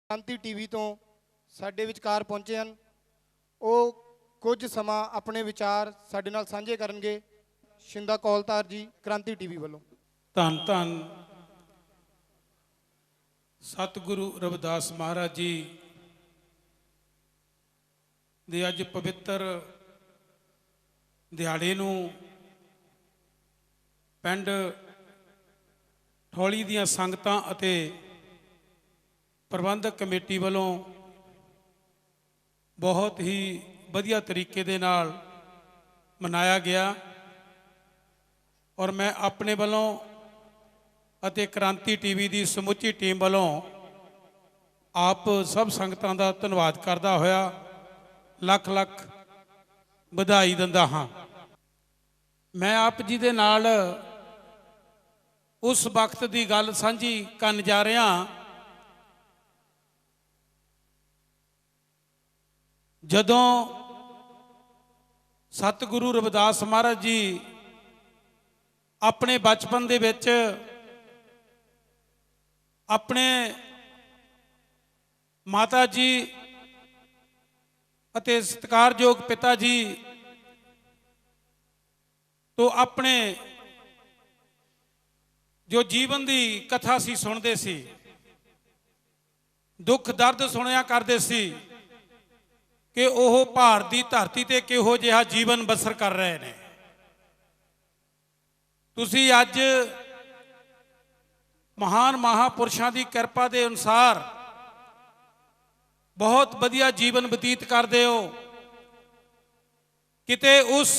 क्रांति टीवी तो साडे विचकार पहुंचे हैं। वो कुछ समा अपने विचार साडे नाल सांझे करनगे। शिंदा कौलतार जी क्रांति टीवी वालों। धन धन सतगुरु रविदास महाराज जी दे अज पवित्र दिहाड़े नूं पिंड ठौली दीआं संगतां अते प्रबंधक कमेटी वालों बहुत ही वधिया तरीके दे नाल मनाया गया और मैं अपने वालों अते क्रांति टीवी की समुची टीम वालों आप सब संगतां दा धन्नवाद करदा होया लख लख बधाई दिंदा हाँ। मैं आप जी दे नाल उस वक्त की गल सांझी करन जा रहा जदों सतगुरु रविदास महाराज जी अपने बचपन दे विच अपने माता जी अते सत्कारयोग पिता जी तो अपने जो जीवन की कथा सी सुनते सी, दुख दर्द सुनिया करते सी कि वह भारत की धरती ते किहो जिहा जीवन बसर कर रहे हैं। तुसी अज महान महापुरुषों की कृपा के अनुसार बहुत वधिया जीवन बतीत करते हो। किते उस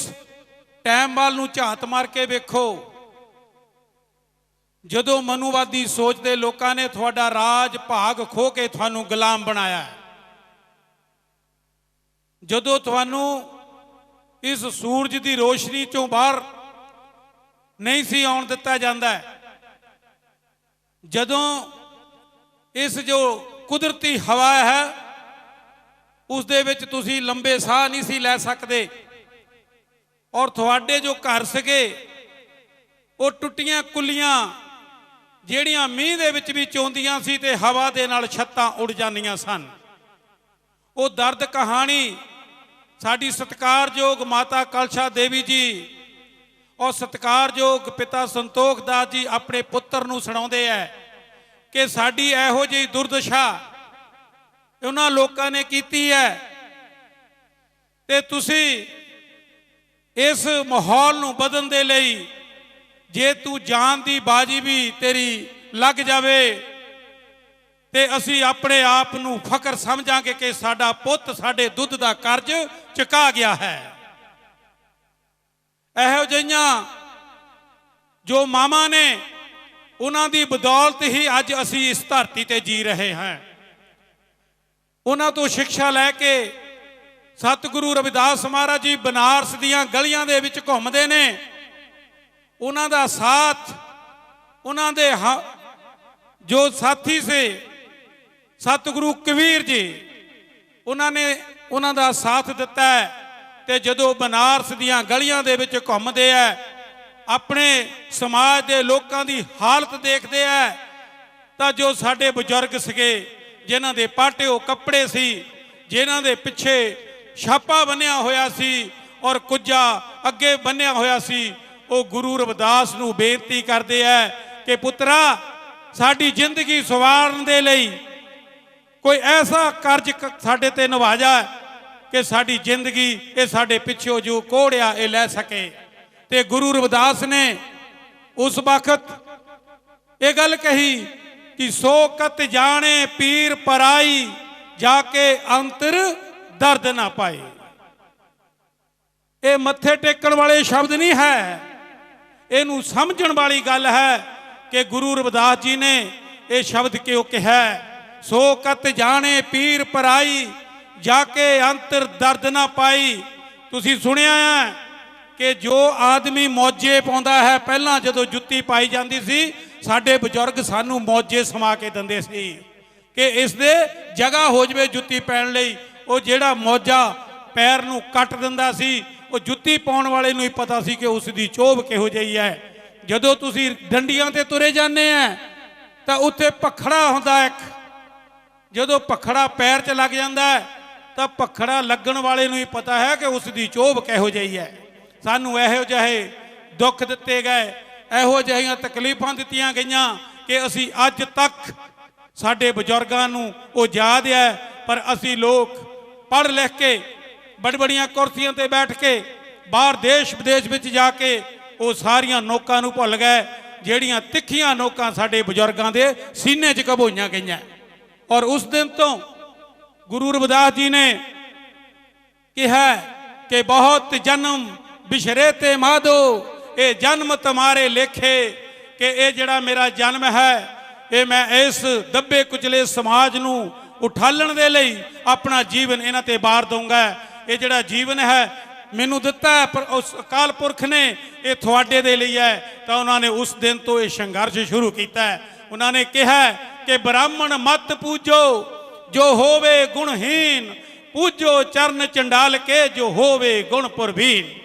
टाइम वाल नूं झात मार के वेखो जदों मनुवादी सोच के लोगों ने तुहाडा राज भाग खो के तुहानूं गुलाम बनाया। जदों तुहानूं इस सूरज की रोशनी चों बाहर नहीं सी आउण दिता जांदा, जदों इस जो कुदरती हवा है उस दे विच तुसी लंबे साह नहीं सी लै सकदे और तुहाडे जो घर सके वो टुटियां कुलियां ਜਿਹੜੀਆਂ मीह दे विच भी चौंदियां सी ते हवा दे नाल छत्तां उड़ जांदियां सन। वो दर्द कहानी साडी सत्कारयोग माता कलशा देवी जी और सत्कारयोग पिता संतोख दास जी अपने पुत्र नूं सुणाउंदे है कि साडी इहो जी दुर्दशा उन्हां लोकां ने कीती है ते तुसी इस माहौल नूं बदलण दे लई जे तू जान की बाजी भी तेरी लग जाए ते असी अपने आप नूं फकर समझांगे कि साडा पुत साडे दुध का कर्ज चुका गया है। इहो जिहियां जो मामा ने उन्हां दी बदौलत ही अज असी इस धरती ते जी रहे हैं। उन्हां तो शिक्षा लैके सतगुरु रविदास महाराज जी बनारस दीआं गलियां दे विच घुमदे ने। उन्हां दा साथ उन्हां दे जो साथी से सतगुरु कबीर जी उन्होंने उन्हां दा साथ दिता है। ते जदों बनारस दीआं गलियां दे विच घुमदे है अपने समाज के लोगों की हालत देखते हैं तां जो साडे बजुर्ग सके जिन्हां दे पाटे कपड़े सी जिन्हां दे पिछे छापा बनिया होया सी और कुजा अगे बनिया होया सी वो गुरु रविदास नूं बेनती करते हैं कि पुत्रा साडी जिंदगी सवारन दे लई कोई ऐसा कर्ज साडे ते निभा जा कि साडी जिंदगी ये साडे पिछों जो कोड़िया ये लै सके। ते गुरु रविदास ने उस वक्त ये गल कही कि सो कत जाने पीर पराई जाके अंतर दर्द ना पाए। ये मत्थे टेकण वाले शब्द नहीं है, इनू समझण वाली गल है कि गुरु रविदास जी ने यह शब्द क्यों कहा सो कत जाने पीर पराई जाके अंतर दर्द ना पाई। तुसी सुनिया है कि जो आदमी मौजे पाउंदा है पहला जदों जुत्ती पाई जाती सी साडे बजुर्ग सानू मौजे समा के दिंदे सी कि इस दे जगह हो जाए जुत्ती पैण लई। वो जिहड़ा मौजा पैर नूं कट दिंदा सी वो जुत्ती पाउण वाले नूं ही पता सी कि उसकी चोभ किहो जिही है। जदों तुसी डंडियां ते तुरे जाने हैं तो उत्थे भखड़ा हुंदा एक ਜਦੋਂ ਪਖੜਾ ਪੈਰ 'ਚ ਲੱਗ ਜਾਂਦਾ ਹੈ ਤਾਂ ਪਖੜਾ ਲੱਗਣ ਵਾਲੇ ਨੂੰ ਹੀ ਪਤਾ ਹੈ ਕਿ ਉਸ ਦੀ ਚੋਭ ਕਿਹੋ ਜਿਹੀ ਹੈ। ਸਾਨੂੰ ਇਹੋ ਜਿਹੇ ਦੁੱਖ ਦਿੱਤੇ ਗਏ, ਇਹੋ ਜਿਹੀਆਂ ਤਕਲੀਫਾਂ ਦਿੱਤੀਆਂ ਗਈਆਂ ਕਿ ਅਸੀਂ ਅੱਜ ਤੱਕ ਸਾਡੇ ਬਜ਼ੁਰਗਾਂ ਨੂੰ ਉਹ ਯਾਦ ਹੈ, ਪਰ ਅਸੀਂ ਲੋਕ ਪੜ੍ਹ ਲਿਖ ਕੇ ਬੜੀਆਂ ਕੁਰਸੀਆਂ ਤੇ ਬੈਠ ਕੇ ਬਾਹਰ ਦੇਸ਼ ਵਿਦੇਸ਼ ਵਿੱਚ ਜਾ ਕੇ ਉਹ ਸਾਰੀਆਂ ਨੋਕਾਂ ਨੂੰ ਭੁੱਲ ਗਏ ਜਿਹੜੀਆਂ ਤਿੱਖੀਆਂ ਨੋਕਾਂ ਸਾਡੇ ਬਜ਼ੁਰਗਾਂ ਦੇ ਸੀਨੇ 'ਚ ਘਬੋਈਆਂ ਗਈਆਂ। ਔਰ ਉਸ ਦਿਨ ਤੋਂ ਗੁਰੂ ਰਵਿਦਾਸ ਜੀ ਨੇ ਕਿਹਾ ਕਿ ਬਹੁਤ ਜਨਮ ਬਿਛਰੇ ਤੇ ਮਾਧੋ, ਇਹ ਜਨਮ ਤੁਮਾਰੇ ਲੇਖੇ, ਕਿ ਇਹ ਜਿਹੜਾ ਮੇਰਾ ਜਨਮ ਹੈ ਇਹ ਮੈਂ ਇਸ ਦੱਬੇ ਕੁਚਲੇ ਸਮਾਜ ਨੂੰ ਉਠਾਲਣ ਦੇ ਲਈ ਆਪਣਾ ਜੀਵਨ ਇਹਨਾਂ ਤੇ ਵਾਰ ਦਊਂਗਾ। ਇਹ ਜਿਹੜਾ ਜੀਵਨ ਹੈ ਮੈਨੂੰ ਦਿੱਤਾ ਹੈ, ਪਰ ਉਸ ਅਕਾਲ ਪੁਰਖ ਨੇ ਇਹ ਤੁਹਾਡੇ ਦੇ ਲਈ ਹੈ। ਤਾਂ ਉਹਨਾਂ ਨੇ ਉਸ ਦਿਨ ਤੋਂ ਇਹ ਸੰਘਰਸ਼ ਸ਼ੁਰੂ ਕੀਤਾ ਹੈ। ਉਹਨਾਂ ਨੇ ਕਿਹਾ ਕਿ ਬ੍ਰਾਹਮਣ ਮਤ ਪੂਜੋ ਜੋ ਹੋਵੇ ਗੁਣਹੀਨ, ਪੂਜੋ ਚਰਨ ਚੰਡਾਲ ਕੇ ਜੋ ਹੋਵੇ ਗੁਣ ਪ੍ਰਵੀਨ।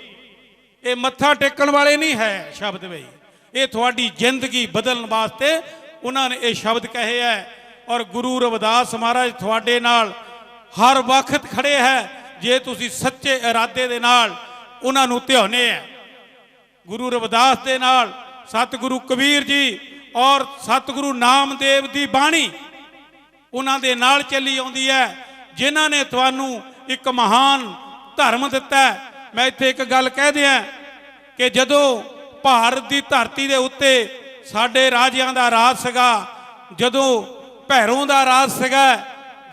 ਇਹ ਮੱਥਾ ਟੇਕਣ ਵਾਲੇ ਨਹੀਂ ਹੈ ਸ਼ਬਦ ਬਈ, ਇਹ ਤੁਹਾਡੀ ਜ਼ਿੰਦਗੀ ਬਦਲਣ ਵਾਸਤੇ ਉਹਨਾਂ ਨੇ ਇਹ ਸ਼ਬਦ ਕਹੇ ਹੈ। ਔਰ ਗੁਰੂ ਰਵਿਦਾਸ ਮਹਾਰਾਜ ਤੁਹਾਡੇ ਨਾਲ ਹਰ ਵਕਤ ਖੜੇ ਹੈ ਜੇ ਤੁਸੀਂ ਸੱਚੇ ਇਰਾਦੇ ਦੇ ਨਾਲ ਉਹਨਾਂ ਨੂੰ ਧਿਆਉਨੇ ਹੈ। ਗੁਰੂ ਰਵਿਦਾਸ ਦੇ ਨਾਲ ਸਤਿਗੁਰੂ ਕਬੀਰ ਜੀ ਔਰ ਸਤਿਗੁਰੂ ਨਾਮਦੇਵ ਦੀ ਬਾਣੀ ਉਹਨਾਂ ਦੇ ਨਾਲ ਚੱਲੀ ਆਉਂਦੀ ਹੈ, ਜਿਨ੍ਹਾਂ ਨੇ ਤੁਹਾਨੂੰ ਇੱਕ ਮਹਾਨ ਧਰਮ ਦਿੱਤਾ। ਮੈਂ ਇੱਥੇ ਇੱਕ ਗੱਲ ਕਹਿ ਦਿਆਂ ਕਿ ਜਦੋਂ ਭਾਰਤ ਦੀ ਧਰਤੀ ਦੇ ਉੱਤੇ ਸਾਡੇ ਰਾਜਿਆਂ ਦਾ ਰਾਜ ਸੀਗਾ, ਜਦੋਂ ਭੈਰੋਂ ਦਾ ਰਾਜ ਸੀਗਾ,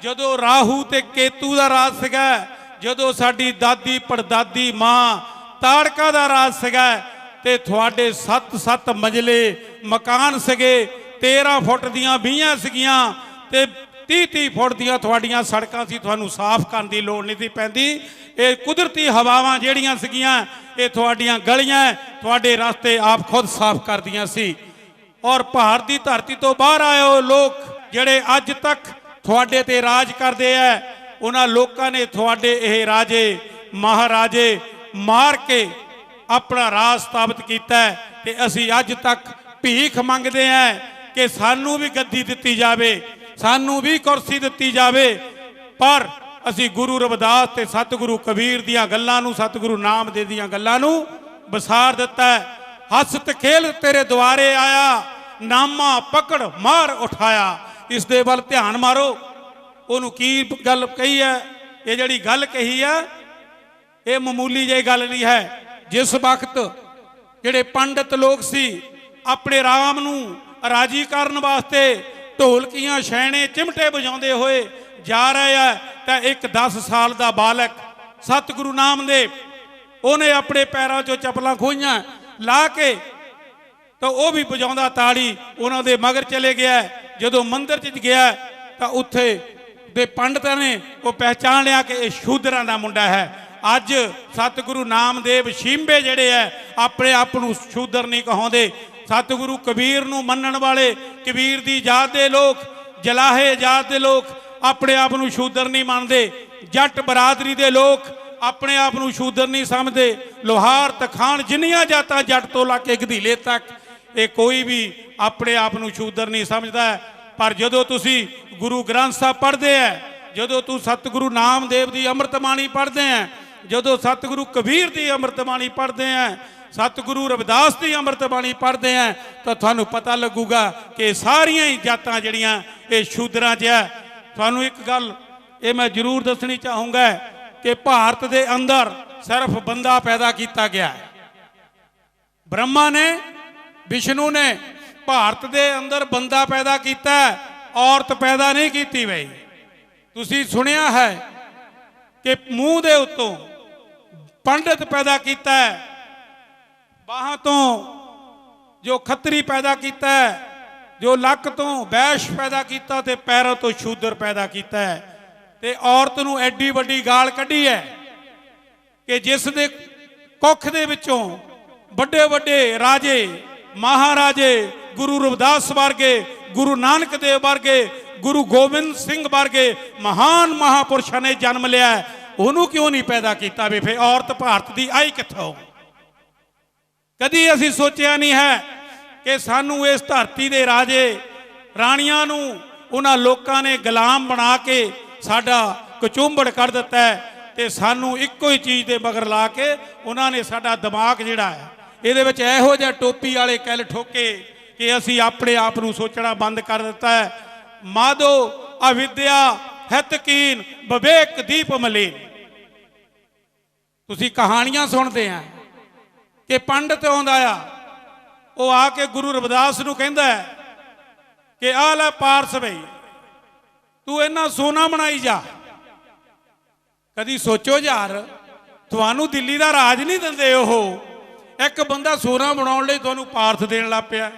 ਜਦੋਂ ਰਾਹੂ ਤੇ ਕੇਤੂ ਦਾ ਰਾਜ ਸੀਗਾ, ਜਦੋਂ ਸਾਡੀ ਦਾਦੀ ਪੜਦਾਦੀ ਮਾਂ ਤਾੜਕਾ ਦਾ ਰਾਜ ਸੀਗਾ, ਤੇ ਤੁਹਾਡੇ 7-7 ਮੰਜ਼ਲੇ ਮਕਾਨ ਸੀਗੇ, 13 ਫੁੱਟ ਦੀਆਂ ਬੀਆਂ ਸੀਗੀਆਂ ਤੇ 30-30 ਫੁੱਟ ਦੀਆਂ ਤੁਹਾਡੀਆਂ ਸੜਕਾਂ ਸੀ, ਤੁਹਾਨੂੰ ਸਾਫ਼ ਕਰਨ ਦੀ ਲੋੜ ਨਹੀਂ ਸੀ ਪੈਂਦੀ। ਇਹ ਕੁਦਰਤੀ ਹਵਾਵਾਂ ਜਿਹੜੀਆਂ ਸੀਗੀਆਂ ਇਹ ਤੁਹਾਡੀਆਂ ਗਲੀਆਂ ਤੁਹਾਡੇ ਰਸਤੇ ਆਪ ਖੁਦ ਸਾਫ਼ ਕਰਦੀਆਂ ਸੀ। ਔਰ ਭਾਰਤ ਦੀ ਧਰਤੀ ਤੋਂ ਬਾਹਰ ਆਏ ਹੋ ਲੋਕ ਜਿਹੜੇ ਅੱਜ ਤੱਕ ਤੁਹਾਡੇ ਤੇ ਰਾਜ ਕਰਦੇ ਆ, ਉਹਨਾਂ ਲੋਕਾਂ ਨੇ ਤੁਹਾਡੇ ਇਹ ਰਾਜੇ ਮਹਾਰਾਜੇ ਮਾਰ ਕੇ ਆਪਣਾ ਰਾਜ ਸਥਾਪਿਤ ਕੀਤਾ ਤੇ ਅਸੀਂ ਅੱਜ ਤੱਕ ਭੀਖ ਮੰਗਦੇ ਆ ਕਿ ਸਾਨੂੰ ਵੀ ਗੱਦੀ ਦਿੱਤੀ ਜਾਵੇ, ਸਾਨੂੰ ਵੀ ਕੁਰਸੀ ਦਿੱਤੀ ਜਾਵੇ। ਪਰ ਅਸੀਂ ਗੁਰੂ ਰਵਿਦਾਸ ਤੇ ਸਤਿਗੁਰੂ ਕਬੀਰ ਦੀਆਂ ਗੱਲਾਂ ਨੂੰ, ਸਤਿਗੁਰੂ ਨਾਮਦੇਵ ਦੀਆਂ ਗੱਲਾਂ ਨੂੰ ਵਿਸਾਰ ਦਿੱਤਾ। ਹਸਤ ਖੇਲ ਤੇਰੇ ਦੁਆਰੇ ਆਇਆ, ਨਾਮਾ ਪਕੜ ਮਾਰ ਉਠਾਇਆ। ਇਸ ਦੇ ਵੱਲ ਧਿਆਨ ਮਾਰੋ, ਉਹਨੂੰ ਕੀ ਗੱਲ ਕਹੀ ਹੈ। ਇਹ ਜਿਹੜੀ ਗੱਲ ਕਹੀ ਹੈ ਇਹ ਮਾਮੂਲੀ ਜਿਹੀ ਗੱਲ ਨਹੀਂ ਹੈ। ਜਿਸ ਵਕਤ ਜਿਹੜੇ ਪੰਡਤ ਲੋਕ ਸੀ ਆਪਣੇ ਰਾਮ ਨੂੰ ਰਾਜੀ ਕਰਨ ਵਾਸਤੇ ਢੋਲਕੀਆਂ ਛੈਣੇ ਚਿਮਟੇ ਵਜਾਉਂਦੇ ਹੋਏ ਜਾ ਰਹੇ ਆ, ਤਾਂ ਇੱਕ 10 ਸਾਲ ਦਾ ਬਾਲਕ ਸਤਿਗੁਰੂ ਨਾਮਦੇਵ ਉਹਨੇ ਆਪਣੇ ਪੈਰਾਂ 'ਚੋਂ ਚੱਪਲਾਂ ਖੋਹੀਆਂ ਲਾ ਕੇ ਤਾਂ ਉਹ ਵੀ ਵਜਾਉਂਦਾ ਤਾੜੀ ਉਹਨਾਂ ਦੇ ਮਗਰ ਚਲੇ ਗਿਆ। ਜਦੋਂ ਮੰਦਿਰ 'ਚ ਗਿਆ ਤਾਂ ਉੱਥੇ ਦੇ ਪੰਡਤਾਂ ਨੇ ਉਹ ਪਹਿਚਾਣ ਲਿਆ ਕਿ ਇਹ ਸ਼ੂਦਰਾਂ ਦਾ ਮੁੰਡਾ ਹੈ। ਅੱਜ ਸਤਿਗੁਰੂ ਨਾਮਦੇਵ ਸ਼ੀਂਬੇ ਜਿਹੜੇ ਹੈ ਆਪਣੇ ਆਪ ਨੂੰ ਸ਼ੂਦਰ ਨਹੀਂ ਕਹਾਉਂਦੇ। ਸਤਿਗੁਰੂ ਕਬੀਰ ਨੂੰ ਮੰਨਣ ਵਾਲੇ, ਕਬੀਰ ਦੀ ਜਾਤ ਦੇ ਲੋਕ, ਜਲਾਹੇ ਜਾਤ ਦੇ ਲੋਕ ਆਪਣੇ ਆਪ ਨੂੰ ਸ਼ੂਦਰ ਨਹੀਂ ਮੰਨਦੇ। ਜੱਟ ਬਰਾਦਰੀ ਦੇ ਲੋਕ ਆਪਣੇ ਆਪ ਨੂੰ ਸ਼ੂਦਰ ਨਹੀਂ ਸਮਝਦੇ। ਲੋਹਾਰ ਤਖਾਣ ਜਿੰਨੀਆਂ ਜਾਤਾਂ ਜੱਟ ਤੋਂ ਲਾ ਕੇ ਗਧੀਲੇ ਤੱਕ ਇਹ ਕੋਈ ਵੀ ਆਪਣੇ ਆਪ ਨੂੰ ਸ਼ੂਦਰ ਨਹੀਂ ਸਮਝਦਾ। ਪਰ ਜਦੋਂ ਤੁਸੀਂ ਗੁਰੂ ਗ੍ਰੰਥ ਸਾਹਿਬ ਪੜ੍ਹਦੇ ਆ, ਜਦੋਂ ਤੂੰ ਸਤਿਗੁਰੂ ਨਾਮਦੇਵ ਦੀ ਅੰਮ੍ਰਿਤ ਬਾਣੀ ਪੜ੍ਹਦੇ ਆ, ਜਦੋਂ ਸਤਿਗੁਰੂ ਕਬੀਰ ਦੀ ਅੰਮ੍ਰਿਤ ਬਾਣੀ ਪੜ੍ਹਦੇ ਆ, ਸਤਿਗੁਰੂ ਰਵਿਦਾਸ ਦੀ ਅੰਮ੍ਰਿਤ ਬਾਣੀ ਪੜ੍ਹਦੇ ਆ, ਤਾਂ ਤੁਹਾਨੂੰ ਪਤਾ ਲੱਗੂਗਾ ਕਿ ਸਾਰੀਆਂ ਹੀ ਜਾਤਾਂ ਜਿਹੜੀਆਂ ਇਹ ਸ਼ੂਦਰਾਂ 'ਚ ਹੈ। ਤੁਹਾਨੂੰ ਇੱਕ ਗੱਲ ਇਹ ਮੈਂ ਜ਼ਰੂਰ ਦੱਸਣੀ ਚਾਹੂੰਗਾ ਕਿ ਭਾਰਤ ਦੇ ਅੰਦਰ ਸਿਰਫ ਬੰਦਾ ਪੈਦਾ ਕੀਤਾ ਗਿਆ ਹੈ। ਬ੍ਰਹਮਾ ਨੇ, ਵਿਸ਼ਨੂੰ ਨੇ ਭਾਰਤ ਦੇ ਅੰਦਰ ਬੰਦਾ ਪੈਦਾ ਕੀਤਾ, ਔਰਤ ਪੈਦਾ ਨਹੀਂ ਕੀਤੀ। ਬਈ ਤੁਸੀਂ ਸੁਣਿਆ ਹੈ ਕਿ ਮੂੰਹ ਦੇ ਉੱਤੋਂ ਪੰਡਿਤ ਪੈਦਾ ਕੀਤਾ, ਬਾਹਾਂ ਤੋਂ ਜੋ ਖੱਤਰੀ ਪੈਦਾ ਕੀਤਾ, ਜੋ ਲੱਕ ਤੋਂ ਵੈਸ਼ ਪੈਦਾ ਕੀਤਾ ਤੇ ਪੈਰਾਂ ਤੋਂ ਸ਼ੂਦਰ ਪੈਦਾ ਕੀਤਾ। ਤੇ ਔਰਤ ਨੂੰ ਐਡੀ ਵੱਡੀ ਗਾਲ ਕੱਢੀ ਹੈ ਕਿ ਜਿਸ ਦੇ ਕੁੱਖ ਦੇ ਵਿੱਚੋਂ ਵੱਡੇ ਵੱਡੇ ਰਾਜੇ ਮਹਾਰਾਜੇ, ਗੁਰੂ ਰਵਿਦਾਸ ਵਰਗੇ, ਗੁਰੂ ਨਾਨਕ ਦੇਵ ਵਰਗੇ, ਗੁਰੂ ਗੋਬਿੰਦ ਸਿੰਘ ਵਰਗੇ ਮਹਾਨ ਮਹਾਪੁਰਸ਼ਾਂ ਨੇ ਜਨਮ ਲਿਆ, ਉਹਨੂੰ ਕਿਉਂ ਨਹੀਂ ਪੈਦਾ ਕੀਤਾ? ਵੀ ਫਿਰ ਔਰਤ ਭਾਰਤ ਦੀ ਆਈ ਕਿੱਥੋਂ? ਕਦੀ ਅਸੀਂ ਸੋਚਿਆ ਨਹੀਂ ਹੈ ਕਿ ਸਾਨੂੰ ਇਸ ਧਰਤੀ ਦੇ ਰਾਜੇ ਰਾਣੀਆਂ ਨੂੰ ਉਹਨਾਂ ਲੋਕਾਂ ਨੇ ਗੁਲਾਮ ਬਣਾ ਕੇ ਸਾਡਾ ਕਚੂੰਬੜ ਕਰ ਦਿੱਤਾ ਹੈ ਤੇ ਸਾਨੂੰ ਇੱਕੋ ਹੀ ਚੀਜ਼ ਦੇ ਮਗਰ ਲਾ ਕੇ ਉਹਨਾਂ ਨੇ ਸਾਡਾ ਦਿਮਾਗ ਜਿਹੜਾ ਹੈ ਇਹਦੇ ਵਿੱਚ ਇਹੋ ਜਿਹਾ ਟੋਪੀ ਵਾਲੇ ਕਿੱਲ ਠੋਕੇ ਕਿ ਅਸੀਂ ਆਪਣੇ ਆਪ ਨੂੰ ਸੋਚਣਾ ਬੰਦ ਕਰ ਦਿੱਤਾ ਹੈ। ਮਾਧੋ ਅਵਿਦਿਆ ਹਿਤਕੀਨ ਵਿਵੇਕ ਦੀਪ ਮਲੀਨ। ਤੁਸੀਂ ਕਹਾਣੀਆਂ ਸੁਣਦੇ ਆ ਕਿ ਪੰਡਤ ਆਉਂਦਾ ਆ, ਉਹ ਆ ਕੇ ਗੁਰੂ ਰਵਿਦਾਸ ਨੂੰ ਕਹਿੰਦਾ ਹੈ ਕਿ ਆਹ ਲੈ ਪਾਰਸ ਬਈ, ਤੂੰ ਇਹਨਾਂ ਸੋਨਾ ਬਣਾਈ ਜਾ। ਕਦੀ ਸੋਚੋ ਯਾਰ, ਤੁਹਾਨੂੰ ਦਿੱਲੀ ਦਾ ਰਾਜ ਨਹੀਂ ਦਿੰਦੇ, ਉਹ ਇੱਕ ਬੰਦਾ ਸੋਨਾ ਬਣਾਉਣ ਲਈ ਤੁਹਾਨੂੰ ਪਾਰਸ ਦੇਣ ਲੱਗ ਪਿਆ।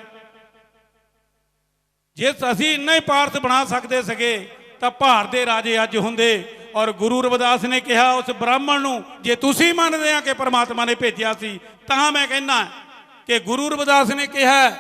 ਜੇ ਅਸੀਂ ਇੰਨਾ ਹੀ ਪਾਰਸ ਬਣਾ ਸਕਦੇ ਸੀਗੇ ਤਾਂ ਭਾਰਤ ਦੇ ਰਾਜੇ ਅੱਜ ਹੁੰਦੇ। ਔਰ ਗੁਰੂ ਰਵਿਦਾਸ ਨੇ ਕਿਹਾ ਉਸ ਬ੍ਰਾਹਮਣ ਨੂੰ, ਜੇ ਤੁਸੀਂ ਮੰਨਦੇ ਆ ਕਿ ਪਰਮਾਤਮਾ ਨੇ ਭੇਜਿਆ ਸੀ ਤਾਂ ਮੈਂ ਕਹਿੰਦਾ ਕਿ ਗੁਰੂ ਰਵਿਦਾਸ ਨੇ ਕਿਹਾ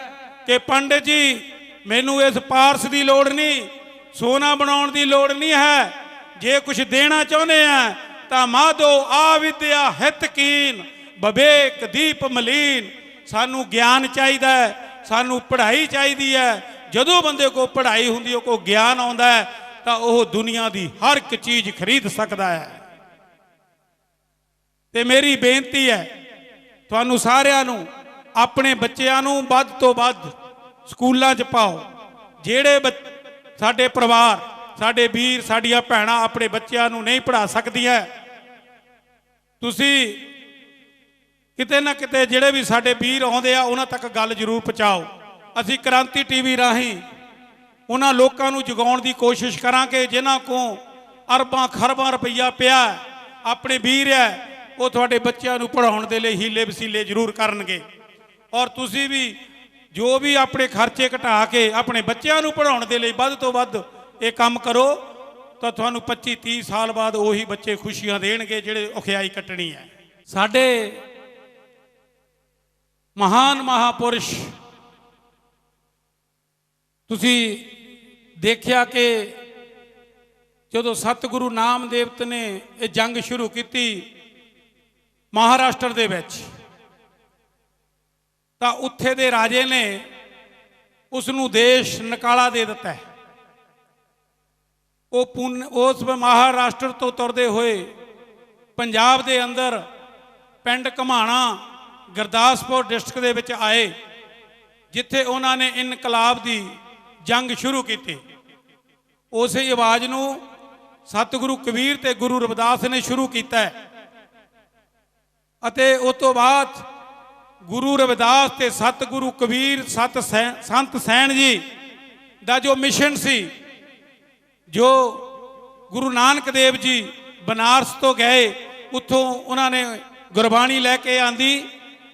ਕਿ ਪੰਡਿਤ ਜੀ ਮੈਨੂੰ ਇਸ ਪਾਰਸ ਦੀ ਲੋੜ ਨਹੀਂ, ਸੋਨਾ ਬਣਾਉਣ ਦੀ ਲੋੜ ਨਹੀਂ ਹੈ। ਜੇ ਕੁਝ ਦੇਣਾ ਚਾਹੁੰਦੇ ਆ ਤਾਂ ਮਾਧੋ ਆਵਿਦਿਆ ਹਿਤਕੀਨ ਵਿਵੇਕ ਦੀਪ ਮਲੀਨ। ਸਾਨੂੰ ਗਿਆਨ ਚਾਹੀਦਾ ਹੈ, ਸਾਨੂੰ ਪੜ੍ਹਾਈ ਚਾਹੀਦੀ ਹੈ। ਜਦੋਂ ਬੰਦੇ ਕੋਲ ਪੜ੍ਹਾਈ ਹੁੰਦੀ, ਉਹ ਕੋਲ ਗਿਆਨ ਆਉਂਦਾ ਹੈ ਤਾਂ ਉਹ ਦੁਨੀਆ ਦੀ ਹਰ ਇੱਕ ਚੀਜ਼ ਖਰੀਦ ਸਕਦਾ ਹੈ। ਤੇ ਮੇਰੀ ਬੇਨਤੀ ਹੈ ਤੁਹਾਨੂੰ ਸਾਰਿਆਂ ਨੂੰ, ਆਪਣੇ ਬੱਚਿਆਂ ਨੂੰ ਵੱਧ ਤੋਂ ਵੱਧ ਸਕੂਲਾਂ 'ਚ ਪਾਓ। ਜਿਹੜੇ ਸਾਡੇ ਪਰਿਵਾਰ, ਸਾਡੇ ਵੀਰ, ਸਾਡੀਆਂ ਭੈਣਾਂ ਆਪਣੇ ਬੱਚਿਆਂ ਨੂੰ ਨਹੀਂ ਪੜ੍ਹਾ ਸਕਦੀਆਂ, ਤੁਸੀਂ ਕਿਤੇ ਨਾ ਕਿਤੇ ਜਿਹੜੇ ਵੀ ਸਾਡੇ ਵੀਰ ਆਉਂਦੇ ਆ ਉਹਨਾਂ ਤੱਕ ਗੱਲ ਜ਼ਰੂਰ ਪਹੁੰਚਾਓ। ਅਸੀਂ ਕ੍ਰਾਂਤੀ ਟੀਵੀ ਰਾਹੀਂ ਉਹਨਾਂ ਲੋਕਾਂ ਨੂੰ ਜਗਾਉਣ ਦੀ ਕੋਸ਼ਿਸ਼ ਕਰਾਂਗੇ ਜਿਨ੍ਹਾਂ ਕੋਲ ਅਰਬਾਂ ਖਰਬਾਂ ਰੁਪਈਆ ਪਿਆ। ਆਪਣੇ ਵੀਰ ਹੈ, ਉਹ ਤੁਹਾਡੇ ਬੱਚਿਆਂ ਨੂੰ ਪੜ੍ਹਾਉਣ ਦੇ ਲਈ ਹੀਲੇ ਵਸੀਲੇ ਜ਼ਰੂਰ ਕਰਨਗੇ। ਔਰ ਤੁਸੀਂ ਵੀ ਜੋ ਵੀ ਆਪਣੇ ਖਰਚੇ ਘਟਾ ਕੇ ਆਪਣੇ ਬੱਚਿਆਂ ਨੂੰ ਪੜ੍ਹਾਉਣ ਦੇ ਲਈ ਵੱਧ ਤੋਂ ਵੱਧ ਇਹ ਕੰਮ ਕਰੋ ਤਾਂ ਤੁਹਾਨੂੰ 25-30 ਸਾਲ ਬਾਅਦ ਉਹੀ ਬੱਚੇ ਖੁਸ਼ੀਆਂ ਦੇਣਗੇ ਜਿਹੜੇ ਔਖਿਆਈ ਕੱਟਣੀ ਹੈ। ਸਾਡੇ ਮਹਾਨ ਮਹਾਪੁਰਸ਼, ਤੁਸੀਂ ਦੇਖਿਆ ਕਿ ਜਦੋਂ ਸਤਿਗੁਰੂ ਨਾਮਦੇਵ ਨੇ ਇਹ ਜੰਗ ਸ਼ੁਰੂ ਕੀਤੀ ਮਹਾਰਾਸ਼ਟਰ ਦੇ ਵਿੱਚ, ਤਾਂ ਉੱਥੇ ਦੇ ਰਾਜੇ ਨੇ ਉਸ ਨੂੰ ਦੇਸ਼ ਨਿਕਾਲਾ ਦੇ ਦਿੱਤਾ। ਉਸ ਮਹਾਰਾਸ਼ਟਰ ਤੋਂ ਤੁਰਦੇ ਹੋਏ ਪੰਜਾਬ ਦੇ ਅੰਦਰ ਪਿੰਡ ਘਮਾਣਾ ਗੁਰਦਾਸਪੁਰ ਡਿਸਟ੍ਰਿਕਟ ਦੇ ਵਿੱਚ ਆਏ, ਜਿੱਥੇ ਉਹਨਾਂ ਨੇ ਇਨਕਲਾਬ ਦੀ ਜੰਗ ਸ਼ੁਰੂ ਕੀਤੀ। ਉਸੇ ਆਵਾਜ਼ ਨੂੰ ਸਤਿਗੁਰੂ ਕਬੀਰ ਤੇ ਗੁਰੂ ਰਵਿਦਾਸ ਨੇ ਸ਼ੁਰੂ ਕੀਤਾ ਅਤੇ ਉਸ ਤੋਂ ਬਾਅਦ ਗੁਰੂ ਰਵਿਦਾਸ ਤੇ ਸਤਿਗੁਰੂ ਕਬੀਰ ਸੰਤ ਸੈਣ ਜੀ ਦਾ ਜੋ ਮਿਸ਼ਨ ਸੀ, ਜੋ ਗੁਰੂ ਨਾਨਕ ਦੇਵ ਜੀ ਬਨਾਰਸ ਤੋਂ ਗਏ, ਉੱਥੋਂ ਉਹਨਾਂ ਨੇ ਗੁਰਬਾਣੀ ਲੈ ਕੇ ਆਂਦੀ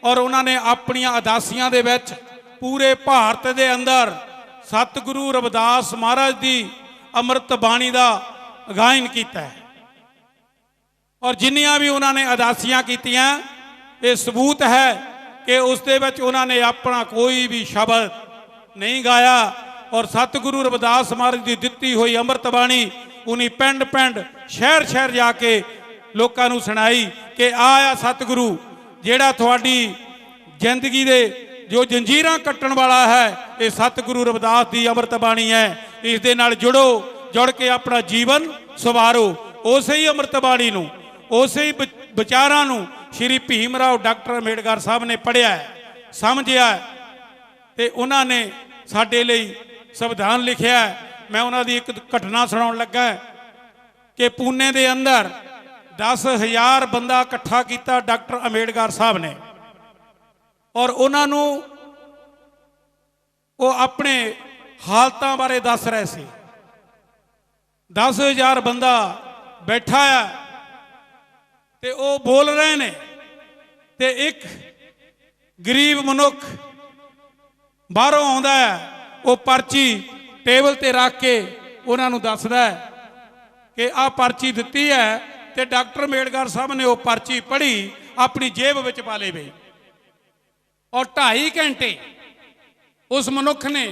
ਔਰ ਉਹਨਾਂ ਨੇ ਆਪਣੀਆਂ ਅਦਾਸੀਆਂ ਦੇ ਵਿੱਚ ਪੂਰੇ ਭਾਰਤ ਦੇ ਅੰਦਰ ਸਤਿਗੁਰੂ ਰਵਿਦਾਸ ਮਹਾਰਾਜ ਦੀ ਅੰਮ੍ਰਿਤ ਬਾਣੀ ਦਾ ਗਾਇਨ ਕੀਤਾ ਹੈ। ਔਰ ਜਿੰਨੀਆਂ ਵੀ ਉਹਨਾਂ ਨੇ ਅਦਾਸੀਆਂ ਕੀਤੀਆਂ, ਇਹ ਸਬੂਤ ਹੈ ਕਿ ਉਸ ਦੇ ਵਿੱਚ ਉਹਨਾਂ ਨੇ ਆਪਣਾ ਕੋਈ ਵੀ ਸ਼ਬਦ ਨਹੀਂ ਗਾਇਆ। ਔਰ ਸਤਿਗੁਰੂ ਰਵਿਦਾਸ ਮਹਾਰਾਜ ਦੀ ਦਿੱਤੀ ਹੋਈ ਅੰਮ੍ਰਿਤ ਬਾਣੀ ਉਹਨੇ ਪਿੰਡ ਪਿੰਡ ਸ਼ਹਿਰ ਸ਼ਹਿਰ ਜਾ ਕੇ ਲੋਕਾਂ ਨੂੰ ਸੁਣਾਈ ਕਿ ਆਹ ਸਤਿਗੁਰੂ ਜਿਹੜਾ ਤੁਹਾਡੀ ਜ਼ਿੰਦਗੀ ਦੇ ਜੋ ਜੰਜੀਰਾਂ ਕੱਟਣ ਵਾਲਾ ਹੈ, ਇਹ ਸਤਿਗੁਰੂ ਰਵਿਦਾਸ ਦੀ ਅੰਮ੍ਰਿਤ ਬਾਣੀ ਹੈ। ਇਸ ਦੇ ਨਾਲ ਜੁੜ ਕੇ ਆਪਣਾ ਜੀਵਨ ਸਵਾਰੋ। ਉਸੇ ਹੀ ਅੰਮ੍ਰਿਤ ਬਾਣੀ ਨੂੰ, ਉਸੇ ਹੀ ਵਿਚਾਰਾਂ ਨੂੰ ਸ਼੍ਰੀ ਭੀਮ ਰਾਓ ਡਾਕਟਰ ਅੰਬੇਡਕਰ ਸਾਹਿਬ ਨੇ ਪੜ੍ਹਿਆ, ਸਮਝਿਆ ਤੇ ਉਹਨਾਂ ਨੇ ਸਾਡੇ ਲਈ ਸੰਵਿਧਾਨ ਲਿਖਿਆ। ਮੈਂ ਉਹਨਾਂ ਦੀ ਇੱਕ ਘਟਨਾ ਸੁਣਾਉਣ ਲੱਗਾ ਕਿ ਪੂਨੇ ਦੇ ਅੰਦਰ 10,000 ਬੰਦਾ ਇਕੱਠਾ ਕੀਤਾ ਡਾਕਟਰ ਅੰਬੇਡਕਰ ਸਾਹਿਬ ਨੇ, ਔਰ ਉਹਨਾਂ ਨੂੰ ਉਹ ਆਪਣੇ ਹਾਲਤਾਂ ਬਾਰੇ ਦੱਸ ਰਹੇ ਸੀ। 10,000 ਬੰਦਾ ਬੈਠਾ ਆ ਤੇ ਉਹ ਬੋਲ ਰਹੇ ਨੇ ਤੇ ਇੱਕ ਗਰੀਬ ਮਨੁੱਖ ਬਾਹਰੋਂ ਆਉਂਦਾ ਹੈ, ਉਹ ਪਰਚੀ ਟੇਬਲ ਤੇ ਰੱਖ ਕੇ ਉਹਨਾਂ ਨੂੰ ਦੱਸਦਾ ਹੈ ਕਿ ਆਹ ਪਰਚੀ ਦਿੱਤੀ ਹੈ ਤੇ ਡਾਕਟਰ ਅੰਬੇਡਕਰ ਸਾਹਿਬ ਨੇ ਉਹ ਪਰਚੀ ਪੜ੍ਹੀ, ਆਪਣੀ ਜੇਬ ਵਿੱਚ ਪਾ ਲਈ ਬਈ। ਔਰ 2.5 ਘੰਟੇ ਉਸ ਮਨੁੱਖ ਨੇ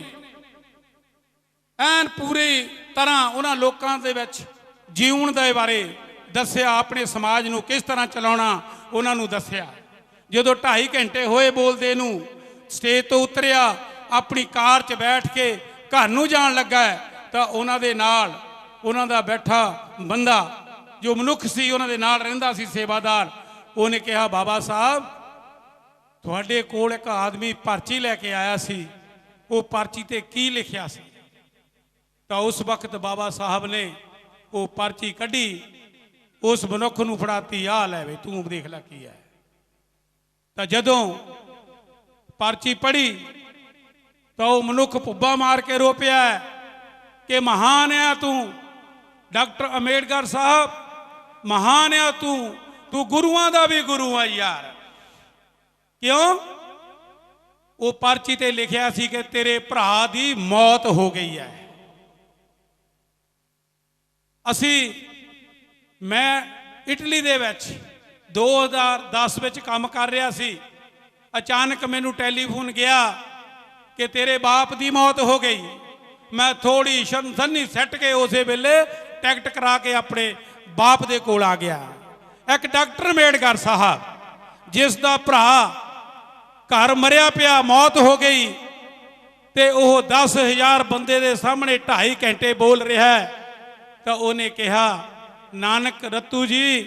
ਐਨ ਪੂਰੀ ਤਰ੍ਹਾਂ ਉਹਨਾਂ ਲੋਕਾਂ ਦੇ ਵਿੱਚ ਜੀਉਣ ਦੇ ਬਾਰੇ ਦੱਸਿਆ, ਆਪਣੇ ਸਮਾਜ ਨੂੰ ਕਿਸ ਤਰ੍ਹਾਂ ਚਲਾਉਣਾ ਉਹਨਾਂ ਨੂੰ ਦੱਸਿਆ। ਜਦੋਂ 2.5 ਘੰਟੇ ਹੋਏ ਬੋਲਦੇ ਨੂੰ, ਸਟੇਜ ਤੋਂ ਉਤਰਿਆ, ਆਪਣੀ ਕਾਰ 'ਚ ਬੈਠ ਕੇ ਘਰ ਨੂੰ ਜਾਣ ਲੱਗਾ ਤਾਂ ਉਹਨਾਂ ਦੇ ਨਾਲ ਉਹਨਾਂ ਦਾ ਬੈਠਾ ਬੰਦਾ ਜੋ ਮਨੁੱਖ ਸੀ ਉਹਨਾਂ ਦੇ ਨਾਲ ਰਹਿੰਦਾ ਸੀ ਸੇਵਾਦਾਰ, ਉਹਨੇ ਕਿਹਾ ਬਾਬਾ ਸਾਹਿਬ ਤੁਹਾਡੇ ਕੋਲ ਇੱਕ ਆਦਮੀ ਪਰਚੀ ਲੈ ਕੇ ਆਇਆ ਸੀ, ਉਹ ਪਰਚੀ ਤੇ ਕੀ ਲਿਖਿਆ ਸੀ? ਤਾਂ ਉਸ ਵਕਤ ਬਾਬਾ ਸਾਹਿਬ ਨੇ ਉਹ ਪਰਚੀ ਕੱਢੀ, ਉਸ ਮਨੁੱਖ ਨੂੰ ਫੜਾਤੀ, ਆ ਲੈ ਵੇ ਤੂੰ ਦੇਖ ਲੈ ਕੀ ਹੈ। ਤਾਂ ਜਦੋਂ ਪਰਚੀ ਪੜ੍ਹੀ ਤਾਂ ਉਹ ਮਨੁੱਖ ਭੁੱਬਾ ਮਾਰ ਕੇ ਰੋ ਪਿਆ ਕਿ ਮਹਾਨ ਆ ਤੂੰ ਡਾਕਟਰ ਅੰਬੇਡਕਰ ਸਾਹਿਬ, ਮਹਾਨ ਆ ਤੂੰ ਗੁਰੂਆਂ ਦਾ ਵੀ ਗੁਰੂ ਆ ਯਾਰ। ਕਿਉਂ? ਉਹ ਪਰਚੀ ਤੇ ਲਿਖਿਆ ਸੀ ਕਿ ਤੇਰੇ ਭਰਾ ਦੀ ਮੌਤ ਹੋ ਗਈ ਹੈ। ਮੈਂ ਇਟਲੀ ਦੇ ਵਿੱਚ 2010 ਵਿੱਚ ਕੰਮ ਕਰ ਰਿਹਾ ਸੀ। ਅਚਾਨਕ ਮੈਨੂੰ ਟੈਲੀਫੋਨ ਗਿਆ ਕਿ ਤੇਰੇ ਬਾਪ ਦੀ ਮੌਤ ਹੋ ਗਈ। ਮੈਂ ਥੋੜੀ ਸ਼ਰਮਸੰਨੀ ਸੱਟ ਕੇ ਉਸੇ ਵੇਲੇ ਟਿਕਟ ਕਰਾ ਕੇ ਆਪਣੇ ਬਾਪ ਦੇ ਕੋਲ ਆ ਗਿਆ। ਇੱਕ ਡਾਕਟਰ ਅੰਬੇਡਕਰ ਸਾਹਿਬ ਜਿਸ ਦਾ ਭਰਾ ਘਰ ਮਰਿਆ ਪਿਆ, ਮੌਤ ਹੋ ਗਈ, ਤੇ ਉਹ 10,000 ਬੰਦੇ ਦੇ ਸਾਹਮਣੇ 2.5 ਘੰਟੇ ਬੋਲ ਰਿਹਾ ਤਾਂ ਉਹਨੇ ਕਿਹਾ ਨਾਨਕ ਰਤੂ ਜੀ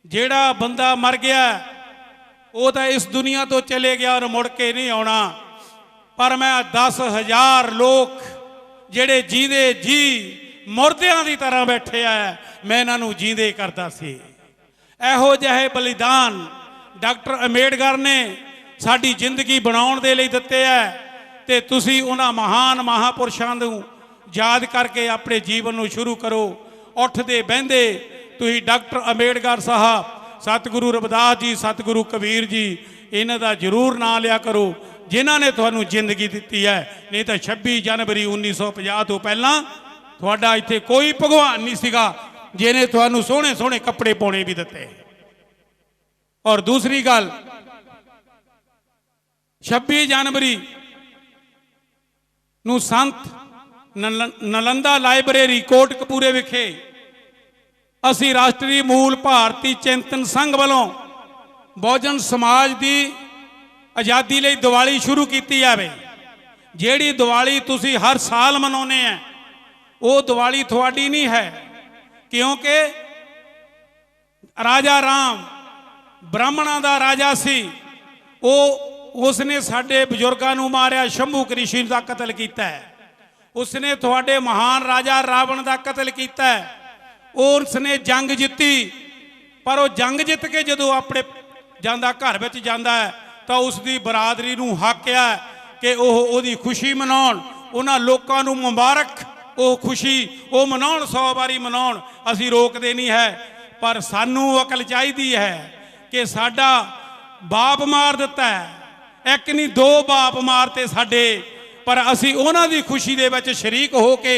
ਜਿਹੜਾ ਬੰਦਾ ਮਰ ਗਿਆ ਉਹ ਤਾਂ ਇਸ ਦੁਨੀਆ ਤੋਂ ਚਲੇ ਗਿਆ ਔਰ ਮੁੜ ਕੇ ਨਹੀਂ ਆਉਣਾ, ਪਰ ਮੈਂ 10,000 ਲੋਕ ਜਿਹੜੇ ਜੀਂਦੇ ਜੀ ਮੁਰਦਿਆਂ ਦੀ ਤਰ੍ਹਾਂ ਬੈਠੇ ਆ, ਮੈਂ ਇਹਨਾਂ ਨੂੰ ਜੀਂਦੇ ਕਰਦਾ ਸੀ। ਇਹੋ ਜਿਹੇ ਬਲੀਦਾਨ ਡਾਕਟਰ ਅੰਬੇਡਕਰ ਨੇ ਸਾਡੀ ਜ਼ਿੰਦਗੀ ਬਣਾਉਣ ਦੇ ਲਈ ਦਿੱਤੇ ਹੈ, ਤੇ ਤੁਸੀਂ ਉਹਨਾਂ ਮਹਾਨ ਮਹਾਪੁਰਸ਼ਾਂ ਨੂੰ ਯਾਦ ਕਰਕੇ ਆਪਣੇ ਜੀਵਨ ਨੂੰ ਸ਼ੁਰੂ ਕਰੋ। ਉੱਠਦੇ ਬਹਿੰਦੇ ਤੁਸੀਂ ਡਾਕਟਰ ਅੰਬੇਡਕਰ ਸਾਹਿਬ, ਸਤਿਗੁਰੂ ਰਵਿਦਾਸ ਜੀ, ਸਤਿਗੁਰੂ ਕਬੀਰ ਜੀ, ਇਹਨਾਂ ਦਾ ਜ਼ਰੂਰ ਨਾਂ ਲਿਆ ਕਰੋ ਜਿਨ੍ਹਾਂ ਨੇ ਤੁਹਾਨੂੰ ਜ਼ਿੰਦਗੀ ਦਿੱਤੀ ਹੈ। ਨਹੀਂ ਤਾਂ 26 ਜਨਵਰੀ 1950 ਤੋਂ ਪਹਿਲਾਂ ਤੁਹਾਡਾ ਇੱਥੇ ਕੋਈ ਭਗਵਾਨ ਨਹੀਂ ਸੀਗਾ ਜਿਹਨੇ ਤੁਹਾਨੂੰ ਸੋਹਣੇ ਸੋਹਣੇ ਕੱਪੜੇ ਪਾਉਣੇ ਵੀ ਦਿੱਤੇ। ਔਰ ਦੂਸਰੀ ਗੱਲ, 26 ਜਨਵਰੀ ਨੂੰ ਸੰਤ ਨਲੰਦਾ ਲਾਇਬ੍ਰੇਰੀ ਕੋਟਕਪੂਰੇ ਵਿਖੇ ਅਸੀਂ ਰਾਸ਼ਟਰੀ ਮੂਲ ਭਾਰਤੀ ਚਿੰਤਨ ਸੰਘ ਵੱਲੋਂ ਬਹੁਜਨ ਸਮਾਜ ਦੀ ਆਜ਼ਾਦੀ ਲਈ ਦੀਵਾਲੀ ਸ਼ੁਰੂ ਕੀਤੀ ਜਾਵੇ। ਜਿਹੜੀ ਦੀਵਾਲੀ ਤੁਸੀਂ ਹਰ ਸਾਲ ਮਨਾਉਂਦੇ ਆ ਉਹ ਦੀਵਾਲੀ ਤੁਹਾਡੀ ਨਹੀਂ ਹੈ, ਕਿਉਂਕਿ ਰਾਜਾ ਰਾਮ ਬ੍ਰਾਹਮਣਾਂ ਦਾ ਰਾਜਾ ਸੀ, ਉਸਨੇ ਸਾਡੇ ਬਜ਼ੁਰਗਾਂ ਨੂੰ ਮਾਰਿਆ, ਸ਼ੰਭੂ ਕ੍ਰਿਸ਼ੀ ਦਾ ਕਤਲ ਕੀਤਾ ਹੈ। ਉਸਨੇ ਤੁਹਾਡੇ ਮਹਾਨ ਰਾਜਾ ਰਾਵਣ ਦਾ ਕਤਲ ਕੀਤਾ ਹੈ। ਉਸਨੇ ਜੰਗ ਜਿੱਤੀ, ਪਰ ਉਹ ਜੰਗ ਜਿੱਤ ਕੇ ਜਦੋਂ ਆਪਣੇ ਜਾਂਦਾ ਘਰ ਵਿੱਚ ਜਾਂਦਾ ਹੈ ਤਾਂ ਉਸ ਦੀ ਬਰਾਦਰੀ ਨੂੰ ਹੱਕ ਹੈ ਕਿ ਉਹ ਉਹਦੀ ਖੁਸ਼ੀ ਮਨਾਉਣ, ਉਹਨਾਂ ਲੋਕਾਂ ਨੂੰ ਮੁਬਾਰਕ ਉਹ ਖੁਸ਼ੀ ਉਹ ਮਨਾਉਣ, 100 ਵਾਰੀ ਮਨਾਉਣ, ਅਸੀਂ ਰੋਕਦੇ ਨਹੀਂ ਹੈ। ਪਰ ਸਾਨੂੰ ਅਕਲ ਚਾਹੀਦੀ ਹੈ ਕਿ ਸਾਡਾ ਬਾਪ ਮਾਰ ਦਿੱਤਾ ਹੈ, ਇੱਕ ਨਹੀਂ 2 ਬਾਪ ਮਾਰਤੇ ਸਾਡੇ, ਪਰ ਅਸੀਂ ਉਹਨਾਂ ਦੀ ਖੁਸ਼ੀ ਦੇ ਵਿੱਚ ਸ਼ਰੀਕ ਹੋ ਕੇ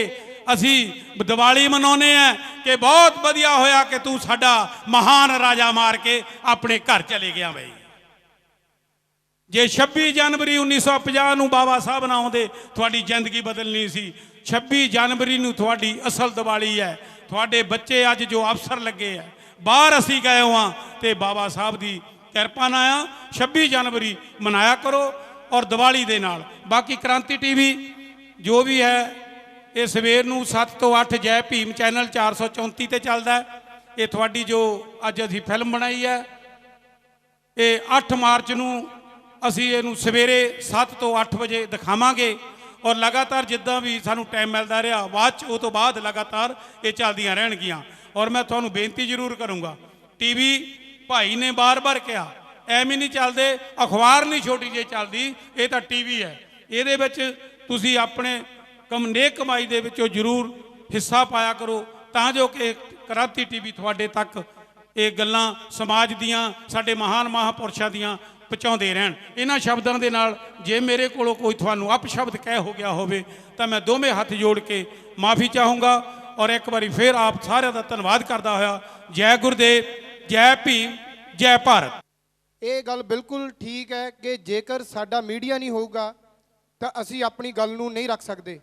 ਅਸੀਂ ਦੀਵਾਲੀ ਮਨਾਉਂਦੇ ਆ ਕਿ ਬਹੁਤ ਵਧੀਆ ਹੋਇਆ ਕਿ ਤੂੰ ਸਾਡਾ ਮਹਾਨ ਰਾਜਾ ਮਾਰ ਕੇ ਆਪਣੇ ਘਰ ਚਲੇ ਗਿਆ। ਬਈ ਜੇ 26 ਜਨਵਰੀ 1950 ਨੂੰ ਬਾਬਾ ਸਾਹਿਬ ਨਾ ਆਉਂਦੇ ਤੁਹਾਡੀ ਜ਼ਿੰਦਗੀ ਬਦਲਣੀ ਸੀ। 26 ਜਨਵਰੀ ਨੂੰ ਤੁਹਾਡੀ ਅਸਲ ਦੀਵਾਲੀ ਹੈ। ਤੁਹਾਡੇ ਬੱਚੇ ਅੱਜ ਜੋ ਅਫਸਰ ਲੱਗੇ ਆ, ਬਾਹਰ ਅਸੀਂ ਗਏ ਹਾਂ ਤੇ ਬਾਬਾ ਸਾਹਿਬ ਦੀ ਕਿਰਪਾ ਨਾਲ 26 ਜਨਵਰੀ ਮਨਾਇਆ ਕਰੋ ਔਰ ਦੀਵਾਲੀ ਦੇ ਨਾਲ। ਬਾਕੀ ਕ੍ਰਾਂਤੀ ਟੀਵੀ ਜੋ ਵੀ ਹੈ ਇਹ ਸਵੇਰ ਨੂੰ 7 ਤੋਂ 8 ਜੈ ਭੀਮ ਚੈਨਲ 434 ਤੇ ਚੱਲਦਾ। ਇਹ ਤੁਹਾਡੀ ਜੋ ਅੱਜ ਅਸੀਂ ਫਿਲਮ ਬਣਾਈ ਹੈ, ਇਹ 8 ਮਾਰਚ ਨੂੰ ਅਸੀਂ ਇਹਨੂੰ ਸਵੇਰੇ 7 ਤੋਂ 8 ਵਜੇ ਦਿਖਾਵਾਂਗੇ ਔਰ ਲਗਾਤਾਰ ਜਿੱਦਾਂ ਵੀ ਸਾਨੂੰ ਟਾਈਮ ਮਿਲਦਾ ਰਿਹਾ ਬਾਅਦ 'ਚ ਉਹ ਤੋਂ ਬਾਅਦ ਲਗਾਤਾਰ ਇਹ ਚੱਲਦੀਆਂ ਰਹਿਣਗੀਆਂ। ਔਰ ਮੈਂ ਤੁਹਾਨੂੰ ਬੇਨਤੀ ਜ਼ਰੂਰ ਕਰੂੰਗਾ, ਟੀਵੀ ਭਾਈ ਨੇ ਬਾਰ-ਬਾਰ ਕਿਹਾ ਐਵੇਂ ਨਹੀਂ ਚੱਲਦੇ, ਅਖਬਾਰ ਨਹੀਂ ਛੋਟੀ ਜਿਹੀ ਚੱਲਦੀ, ਇਹ ਤਾਂ ਟੀਵੀ ਹੈ। ਇਹਦੇ ਵਿੱਚ ਤੁਸੀਂ ਆਪਣੇ ਨੇਕ ਕਮਾਈ ਦੇ ਵਿੱਚੋਂ ਜ਼ਰੂਰ ਹਿੱਸਾ ਪਾਇਆ ਕਰੋ ਤਾਂ ਜੋ ਕਿ ਕ੍ਰਾਂਤੀ ਟੀਵੀ ਤੁਹਾਡੇ ਤੱਕ ਇਹ ਗੱਲਾਂ ਸਮਾਜ ਦੀਆਂ, ਸਾਡੇ ਮਹਾਨ ਮਹਾਂਪੁਰਸ਼ਾਂ ਦੀਆਂ ਪਹੁੰਚਾਉਂਦੇ ਰਹਿਣ। ਇਹਨਾਂ ਸ਼ਬਦਾਂ ਦੇ ਨਾਲ ਜੇ ਮੇਰੇ ਕੋਲੋਂ ਕੋਈ ਤੁਹਾਨੂੰ ਅਪਸ਼ਬਦ ਕਹਿ ਹੋ ਗਿਆ ਹੋਵੇ ਤਾਂ ਮੈਂ ਦੋਵੇਂ ਹੱਥ ਜੋੜ ਕੇ ਮਾਫੀ ਚਾਹੂੰਗਾ ਔਰ ਇੱਕ ਵਾਰੀ ਫਿਰ ਆਪ ਸਾਰਿਆਂ ਦਾ ਧੰਨਵਾਦ ਕਰਦਾ ਹੋਇਆ ਜੈ ਗੁਰਦੇਵ, ਜੈ ਭੀਮ, ਜੈ ਭਾਰਤ। ਇਹ ਗੱਲ ਬਿਲਕੁਲ ਠੀਕ ਹੈ ਕਿ ਜੇਕਰ ਸਾਡਾ ਮੀਡੀਆ ਨਹੀਂ ਹੋਊਗਾ ਤਾਂ ਅਸੀਂ ਆਪਣੀ ਗੱਲ ਨੂੰ ਨਹੀਂ ਰੱਖ ਸਕਦੇ।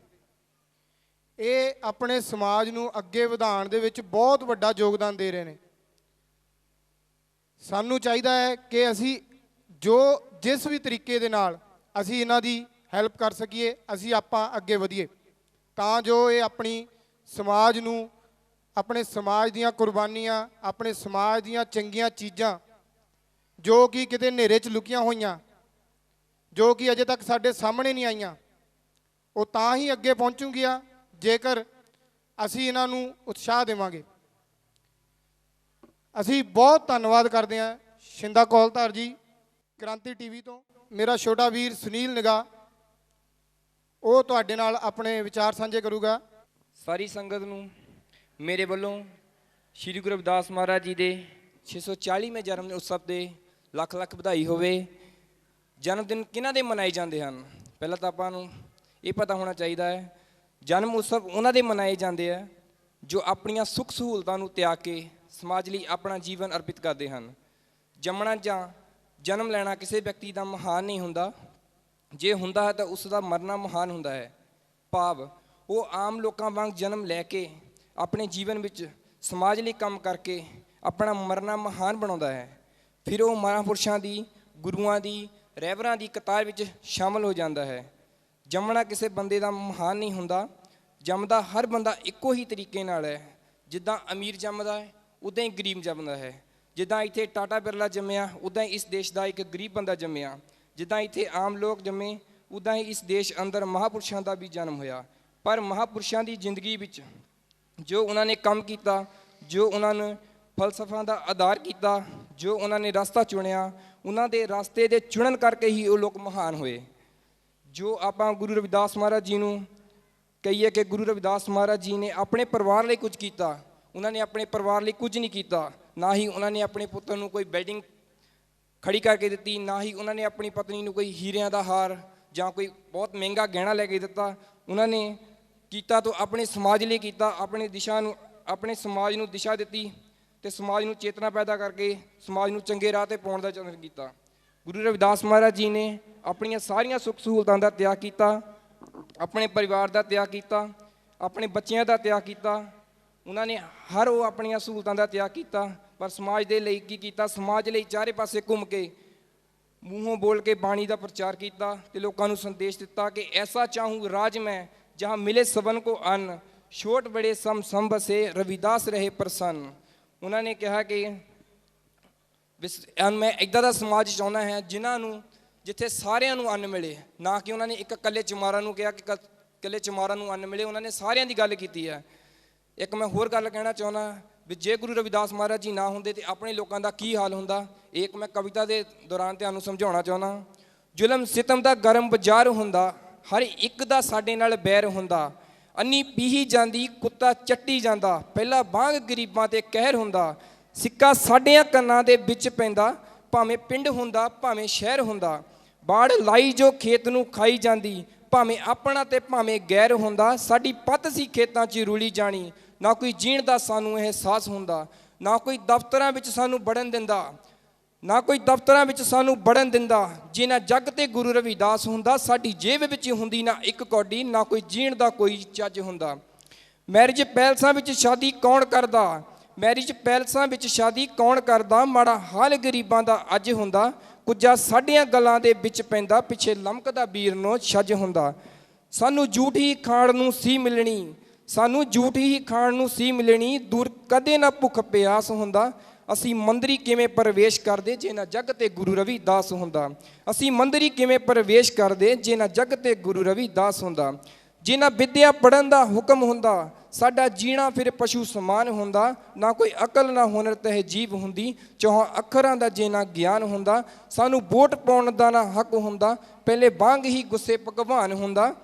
ਇਹ ਆਪਣੇ ਸਮਾਜ ਨੂੰ ਅੱਗੇ ਵਧਾਉਣ ਦੇ ਵਿੱਚ ਬਹੁਤ ਵੱਡਾ ਯੋਗਦਾਨ ਦੇ ਰਹੇ ਨੇ। ਸਾਨੂੰ ਚਾਹੀਦਾ ਹੈ ਕਿ ਅਸੀਂ ਜਿਸ ਵੀ ਤਰੀਕੇ ਦੇ ਨਾਲ ਅਸੀਂ ਇਹਨਾਂ ਦੀ ਹੈਲਪ ਕਰ ਸਕੀਏ, ਅਸੀਂ ਆਪਾਂ ਅੱਗੇ ਵਧੀਏ। ਤਾਂ ਜੋ ਇਹ ਆਪਣੀ ਸਮਾਜ ਨੂੰ, ਆਪਣੇ ਸਮਾਜ ਦੀਆਂ ਕੁਰਬਾਨੀਆਂ, ਆਪਣੇ ਸਮਾਜ ਦੀਆਂ ਚੰਗੀਆਂ ਚੀਜ਼ਾਂ ਜੋ ਕਿ ਕਿਤੇ ਹਨੇਰੇ 'ਚ ਲੁਕੀਆਂ ਹੋਈਆਂ, ਜੋ ਕਿ ਅਜੇ ਤੱਕ ਸਾਡੇ ਸਾਹਮਣੇ ਨਹੀਂ ਆਈਆਂ, ਉਹ ਤਾਂ ਹੀ ਅੱਗੇ ਪਹੁੰਚੂਗੀਆਂ ਜੇਕਰ ਅਸੀਂ ਇਹਨਾਂ ਨੂੰ ਉਤਸ਼ਾਹ ਦੇਵਾਂਗੇ। ਅਸੀਂ ਬਹੁਤ ਧੰਨਵਾਦ ਕਰਦੇ ਹਾਂ ਸ਼ਿੰਦਾ ਕੌਲਧਾਰ ਜੀ, ਕ੍ਰਾਂਤੀ ਟੀਵੀ ਤੋਂ। ਮੇਰਾ ਛੋਟਾ ਵੀਰ ਸੁਨੀਲ ਨਿਗਾ, ਉਹ ਤੁਹਾਡੇ ਨਾਲ ਆਪਣੇ ਵਿਚਾਰ ਸਾਂਝੇ ਕਰੂਗਾ। ਸਾਰੀ ਸੰਗਤ ਨੂੰ ਮੇਰੇ ਵੱਲੋਂ ਸ਼੍ਰੀ ਗੁਰੂ ਰਵਿਦਾਸ ਮਹਾਰਾਜ ਜੀ ਦੇ 640ਵੇਂ ਜਨਮ ਉਤਸਵ ਦੇ ਲੱਖ ਲੱਖ ਵਧਾਈ ਹੋਵੇ। ਜਨਮ ਦਿਨ ਕਿਹਨਾਂ ਦੇ ਮਨਾਏ ਜਾਂਦੇ ਹਨ? ਪਹਿਲਾਂ ਤਾਂ ਆਪਾਂ ਨੂੰ ਇਹ ਪਤਾ ਹੋਣਾ ਚਾਹੀਦਾ ਹੈ, ਜਨਮ ਉਤਸਵ ਉਹਨਾਂ ਦੇ ਮਨਾਏ ਜਾਂਦੇ ਆ ਜੋ ਆਪਣੀਆਂ ਸੁੱਖ ਸਹੂਲਤਾਂ ਨੂੰ ਤਿਆਗ ਕੇ ਸਮਾਜ ਲਈ ਆਪਣਾ ਜੀਵਨ ਅਰਪਿਤ ਕਰਦੇ ਹਨ। ਜੰਮਣਾ ਜਾਂ ਜਨਮ ਲੈਣਾ ਕਿਸੇ ਵਿਅਕਤੀ ਦਾ ਮਹਾਨ ਨਹੀਂ ਹੁੰਦਾ, ਜੇ ਹੁੰਦਾ ਹੈ ਤਾਂ ਉਸ ਦਾ ਮਰਨਾ ਮਹਾਨ ਹੁੰਦਾ ਹੈ। ਭਾਵ ਉਹ ਆਮ ਲੋਕਾਂ ਵਾਂਗ ਜਨਮ ਲੈ ਕੇ ਆਪਣੇ ਜੀਵਨ ਵਿੱਚ ਸਮਾਜ ਲਈ ਕੰਮ ਕਰਕੇ ਆਪਣਾ ਮਰਨਾ ਮਹਾਨ ਬਣਾਉਂਦਾ ਹੈ। ਫਿਰ ਉਹ ਮਹਾਂਪੁਰਸ਼ਾਂ ਦੀ, ਗੁਰੂਆਂ ਦੀ, ਰਹਿਬਰਾਂ ਦੀ ਕਤਾਰ ਵਿੱਚ ਸ਼ਾਮਲ ਹੋ ਜਾਂਦਾ ਹੈ। ਜੰਮਣਾ ਕਿਸੇ ਬੰਦੇ ਦਾ ਮਹਾਨ ਨਹੀਂ ਹੁੰਦਾ, ਜੰਮਦਾ ਹਰ ਬੰਦਾ ਇੱਕੋ ਹੀ ਤਰੀਕੇ ਨਾਲ ਹੈ। ਜਿੱਦਾਂ ਅਮੀਰ ਜੰਮਦਾ ਹੈ ਉੱਦਾਂ ਹੀ ਗਰੀਬ ਜੰਮਦਾ ਹੈ। ਜਿੱਦਾਂ ਇੱਥੇ ਟਾਟਾ ਬਿਰਲਾ ਜੰਮਿਆ ਉੱਦਾਂ ਹੀ ਇਸ ਦੇਸ਼ ਦਾ ਇੱਕ ਗਰੀਬ ਬੰਦਾ ਜੰਮਿਆ। ਜਿੱਦਾਂ ਇੱਥੇ ਆਮ ਲੋਕ ਜੰਮੇ ਉੱਦਾਂ ਹੀ ਇਸ ਦੇਸ਼ ਅੰਦਰ ਮਹਾਂਪੁਰਸ਼ਾਂ ਦਾ ਵੀ ਜਨਮ ਹੋਇਆ। ਪਰ ਮਹਾਂਪੁਰਸ਼ਾਂ ਦੀ ਜ਼ਿੰਦਗੀ ਵਿੱਚ ਜੋ ਉਹਨਾਂ ਨੇ ਕੰਮ ਕੀਤਾ, ਜੋ ਉਹਨਾਂ ਨੇ ਫਲਸਫਾ ਦਾ ਆਧਾਰ ਕੀਤਾ, ਜੋ ਉਹਨਾਂ ਨੇ ਰਸਤਾ ਚੁਣਿਆ, ਉਹਨਾਂ ਦੇ ਰਸਤੇ ਦੇ ਚੁਣਨ ਕਰਕੇ ਹੀ ਉਹ ਲੋਕ ਮਹਾਨ ਹੋਏ। ਜੋ ਆਪਾਂ ਗੁਰੂ ਰਵਿਦਾਸ ਮਹਾਰਾਜ ਜੀ ਨੂੰ ਕਹੀਏ ਕਿ ਗੁਰੂ ਰਵਿਦਾਸ ਮਹਾਰਾਜ ਜੀ ਨੇ ਆਪਣੇ ਪਰਿਵਾਰ ਲਈ ਕੁਝ ਕੀਤਾ, ਉਹਨਾਂ ਨੇ ਆਪਣੇ ਪਰਿਵਾਰ ਲਈ ਕੁਝ ਨਹੀਂ ਕੀਤਾ। ਨਾ ਹੀ ਉਹਨਾਂ ਨੇ ਆਪਣੇ ਪੁੱਤਰ ਨੂੰ ਕੋਈ ਬਿਲਡਿੰਗ ਖੜੀ ਕਰਕੇ ਦਿੱਤੀ, ਨਾ ਹੀ ਉਹਨਾਂ ਨੇ ਆਪਣੀ ਪਤਨੀ ਨੂੰ ਕੋਈ ਹੀਰਿਆਂ ਦਾ ਹਾਰ ਜਾਂ ਕੋਈ ਬਹੁਤ ਮਹਿੰਗਾ ਗਹਿਣਾ ਲੈ ਕੇ ਦਿੱਤਾ। ਉਹਨਾਂ ਨੇ ਕੀਤਾ ਤਾਂ ਆਪਣੇ ਸਮਾਜ ਲਈ ਕੀਤਾ, ਆਪਣੀ ਦਿਸ਼ਾ ਨੂੰ, ਆਪਣੇ ਸਮਾਜ ਨੂੰ ਦਿਸ਼ਾ ਦਿੱਤੀ ਅਤੇ ਸਮਾਜ ਨੂੰ ਚੇਤਨਾ ਪੈਦਾ ਕਰਕੇ ਸਮਾਜ ਨੂੰ ਚੰਗੇ ਰਾਹ 'ਤੇ ਪਾਉਣ ਦਾ ਯਤਨ ਕੀਤਾ। ਗੁਰੂ ਰਵਿਦਾਸ ਮਹਾਰਾਜ ਜੀ ਨੇ ਆਪਣੀਆਂ ਸਾਰੀਆਂ ਸੁੱਖ ਸਹੂਲਤਾਂ ਦਾ ਤਿਆਗ ਕੀਤਾ, ਆਪਣੇ ਪਰਿਵਾਰ ਦਾ ਤਿਆਗ ਕੀਤਾ, ਆਪਣੇ ਬੱਚਿਆਂ ਦਾ ਤਿਆਗ ਕੀਤਾ। ਉਹਨਾਂ ਨੇ ਹਰ ਉਹ ਆਪਣੀਆਂ ਸਹੂਲਤਾਂ ਦਾ ਤਿਆਗ ਕੀਤਾ, ਪਰ ਸਮਾਜ ਦੇ ਲਈ ਕੀ ਕੀਤਾ? ਸਮਾਜ ਲਈ ਚਾਰੇ ਪਾਸੇ ਘੁੰਮ ਕੇ ਮੂੰਹੋਂ ਬੋਲ ਕੇ ਬਾਣੀ ਦਾ ਪ੍ਰਚਾਰ ਕੀਤਾ ਅਤੇ ਲੋਕਾਂ ਨੂੰ ਸੰਦੇਸ਼ ਦਿੱਤਾ ਕਿ ਐਸਾ ਚਾਹੂੰ ਰਾਜ ਮੈਂ ਜਹਾਂ ਮਿਲੇ ਸਭਨ ਕੋ ਅੰਨ, ਛੋਟ ਬੜੇ ਸਮ ਸੰਭਸੇ ਰਵਿਦਾਸ ਰਹੇ ਪ੍ਰਸੰਨ। ਉਹਨਾਂ ਨੇ ਕਿਹਾ ਕਿ ਮੈਂ ਇੱਦਾਂ ਦਾ ਸਮਾਜ ਚਾਹੁੰਦਾ ਹੈ ਜਿਨ੍ਹਾਂ ਨੂੰ, ਜਿੱਥੇ ਸਾਰਿਆਂ ਨੂੰ ਅੰਨ ਮਿਲੇ। ਨਾ ਕਿ ਉਹਨਾਂ ਨੇ ਇੱਕ ਇਕੱਲੇ ਚਮਾਰਾਂ ਨੂੰ ਕਿਹਾ ਕਿ ਇਕੱਲੇ ਚਮਾਰਾਂ ਨੂੰ ਅੰਨ ਮਿਲੇ, ਉਹਨਾਂ ਨੇ ਸਾਰਿਆਂ ਦੀ ਗੱਲ ਕੀਤੀ ਹੈ। ਇੱਕ ਮੈਂ ਹੋਰ ਗੱਲ ਕਹਿਣਾ ਚਾਹੁੰਦਾ ਵੀ ਜੇ ਗੁਰੂ ਰਵਿਦਾਸ ਮਹਾਰਾਜ ਜੀ ਨਾ ਹੁੰਦੇ ਤਾਂ ਆਪਣੇ ਲੋਕਾਂ ਦਾ ਕੀ ਹਾਲ ਹੁੰਦਾ। ਇੱਕ ਮੈਂ ਕਵਿਤਾ ਦੇ ਦੌਰਾਨ ਤੁਹਾਨੂੰ ਸਮਝਾਉਣਾ ਚਾਹੁੰਦਾ। ਜ਼ੁਲਮ ਸਿਤਮ ਦਾ ਗਰਮ ਬਾਜ਼ਾਰ ਹੁੰਦਾ, ਹਰ ਇੱਕ ਦਾ ਸਾਡੇ ਨਾਲ ਬੈਰ ਹੁੰਦਾ। ਅੰਨੀ ਪੀਹੀ ਜਾਂਦੀ, ਕੁੱਤਾ ਚੱਟੀ ਜਾਂਦਾ, ਪਹਿਲਾਂ ਬਾਂਗ ਗਰੀਬਾਂ 'ਤੇ ਕਹਿਰ ਹੁੰਦਾ। ਸਿੱਕਾ ਸਾਡਿਆਂ ਕੰਨਾਂ ਦੇ ਵਿੱਚ ਪੈਂਦਾ, ਭਾਵੇਂ ਪਿੰਡ ਹੁੰਦਾ ਭਾਵੇਂ ਸ਼ਹਿਰ ਹੁੰਦਾ। ਬਾੜ ਲਾਈ ਜੋ ਖੇਤ ਨੂੰ ਖਾਈ ਜਾਂਦੀ, ਭਾਵੇਂ ਆਪਣਾ ਤੇ ਭਾਵੇਂ ਗੈਰ ਹੁੰਦਾ। ਸਾਡੀ ਪੱਤ ਸੀ ਖੇਤਾਂ 'ਚ ਰੁਲੀ ਜਾਣੀ, ਨਾ ਕੋਈ ਜੀਣ ਦਾ ਸਾਨੂੰ ਅਹਿਸਾਸ ਹੁੰਦਾ। ਨਾ ਕੋਈ ਦਫ਼ਤਰਾਂ ਵਿੱਚ ਸਾਨੂੰ ਵੜਨ ਦਿੰਦਾ, ਨਾ ਕੋਈ ਦਫ਼ਤਰਾਂ ਵਿੱਚ ਸਾਨੂੰ ਵੜਨ ਦਿੰਦਾ। ਜੇ ਨਾ ਜੱਗ ਤੇ ਗੁਰੂ ਰਵਿਦਾਸ ਹੁੰਦਾ, ਸਾਡੀ ਜੇਬ ਵਿੱਚ ਹੁੰਦੀ ਨਾ ਇੱਕ ਕੌਡੀ, ਨਾ ਕੋਈ ਜੀਣ ਦਾ ਕੋਈ ਚੱਜ ਹੁੰਦਾ। ਮੈਰਿਜ ਪੈਲਸਾਂ ਵਿੱਚ ਸ਼ਾਦੀ ਕੌਣ ਕਰਦਾ, ਮੈਰਿਜ ਪੈਲਸਾਂ ਵਿੱਚ ਸ਼ਾਦੀ ਕੌਣ ਕਰਦਾ। ਮਾੜਾ ਹਾਲ ਗਰੀਬਾਂ ਦਾ ਅੱਜ ਹੁੰਦਾ, ਕੁੱਜਾ ਸਾਡੀਆਂ ਗੱਲਾਂ ਦੇ ਵਿੱਚ ਪੈਂਦਾ, ਪਿੱਛੇ ਲਮਕਦਾ ਵੀਰ ਨੂੰ ਛੱਜ ਹੁੰਦਾ। ਸਾਨੂੰ ਝੂਠ ਹੀ ਖਾਣ ਨੂੰ ਸੀ ਮਿਲਣੀ, ਸਾਨੂੰ ਝੂਠ ਹੀ ਖਾਣ ਨੂੰ ਸੀ ਮਿਲਣੀ, ਦੂਰ ਕਦੇ ਨਾ ਭੁੱਖ ਪਿਆਸ ਹੁੰਦਾ। ਅਸੀਂ ਮੰਦਰੀ ਕਿਵੇਂ ਪ੍ਰਵੇਸ਼ ਕਰਦੇ ਜੇ ਨਾ ਜੱਗ ਤੇ ਗੁਰੂ ਰਵਿਦਾਸ ਹੁੰਦਾ। ਅਸੀਂ ਮੰਦਰੀ ਕਿਵੇਂ ਪ੍ਰਵੇਸ਼ ਕਰਦੇ ਜੇ ਨਾ ਜੱਗ ਤੇ ਗੁਰੂ ਰਵਿਦਾਸ ਹੁੰਦਾ। ਜੇ ਨਾ ਵਿਦਿਆ ਪੜ੍ਹਨ ਦਾ ਹੁਕਮ ਹੁੰਦਾ, ਸਾਡਾ ਜੀਣਾ ਫਿਰ ਪਸ਼ੂ ਸਮਾਨ ਹੁੰਦਾ। ਨਾ ਕੋਈ ਅਕਲ ਨਾ ਹੁਨਰ ਤਹਿਜੀਬ ਹੁੰਦੀ, ਚੌਹਾਂ ਅੱਖਰਾਂ ਦਾ ਜੇ ਨਾ ਗਿਆਨ ਹੁੰਦਾ। ਸਾਨੂੰ ਵੋਟ ਪਾਉਣ ਦਾ ਨਾ ਹੱਕ ਹੁੰਦਾ, ਪਹਿਲੇ ਵਾਂਗ ਹੀ ਗੁੱਸੇ ਭਗਵਾਨ ਹੁੰਦਾ।